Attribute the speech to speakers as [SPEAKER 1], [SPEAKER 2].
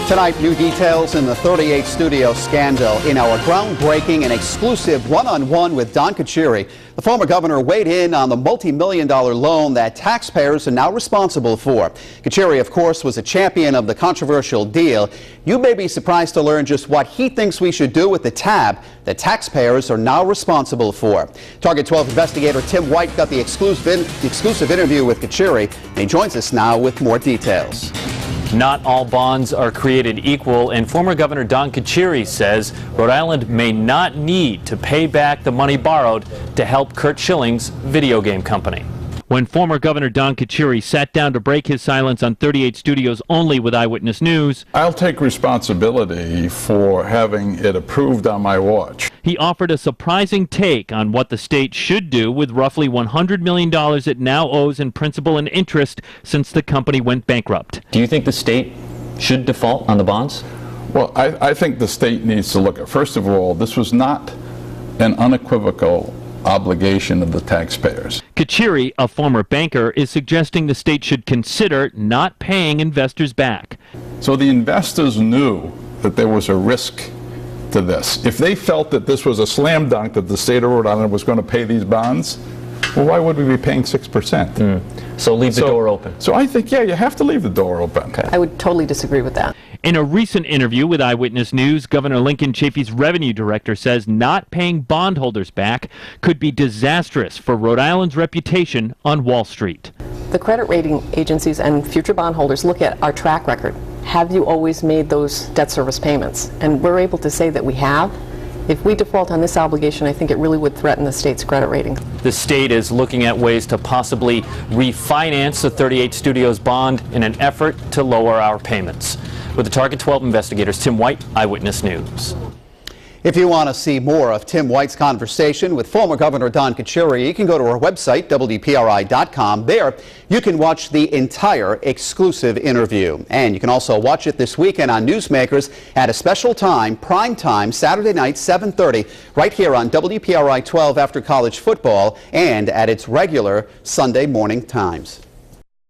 [SPEAKER 1] Tonight, new details in the 38 Studio scandal. In our groundbreaking and exclusive one-on-one with Don Carcieri, the former governor weighed in on the multi-million-dollar loan that taxpayers are now responsible for. Carcieri, of course, was a champion of the controversial deal. You may be surprised to learn just what he thinks we should do with the tab that taxpayers are now responsible for. Target 12 investigator Tim White got the exclusive interview with Carcieri, and he joins us now with more details.
[SPEAKER 2] Not all bonds are created equal, and former Governor Don Carcieri says Rhode Island may not need to pay back the money borrowed to help Curt Schilling's video game company. When former Governor Don Carcieri sat down to break his silence on 38 Studios only with Eyewitness News,
[SPEAKER 3] I'll take responsibility for having it approved on my watch.
[SPEAKER 2] He offered a surprising take on what the state should do with roughly $100 million it now owes in principal and interest since the company went bankrupt.
[SPEAKER 4] Do you think the state should default on the bonds?
[SPEAKER 3] Well, I think the state needs to look at, first of all, this was not an unequivocal obligation of the taxpayers.
[SPEAKER 2] Carcieri, a former banker, is suggesting the state should consider not paying investors back.
[SPEAKER 3] So the investors knew that there was a risk to this. If they felt that this was a slam dunk that the state of Rhode Island was going to pay these bonds, well, why would we be paying 6%?
[SPEAKER 4] So leave the door open.
[SPEAKER 3] So I think, yeah, you have to leave the door open.
[SPEAKER 4] Okay.
[SPEAKER 5] I would totally disagree with that.
[SPEAKER 2] In a recent interview with Eyewitness News, Governor Lincoln Chafee's revenue director says not paying bondholders back could be disastrous for Rhode Island's reputation on Wall Street.
[SPEAKER 5] The credit rating agencies and future bondholders look at our track record. Have you always made those debt service payments? And we're able to say that we have. If we default on this obligation, I think it really would threaten the state's credit rating.
[SPEAKER 2] The state is looking at ways to possibly refinance the 38 Studios bond in an effort to lower our payments. With the Target 12 investigators, Tim White, Eyewitness News.
[SPEAKER 1] If you want to see more of Tim White's conversation with former Governor Don Carcieri, you can go to our website, WPRI.com. There, you can watch the entire exclusive interview. And you can also watch it this weekend on Newsmakers at a special time, prime time, Saturday night, 7:30, right here on WPRI 12 after college football and at its regular Sunday morning times.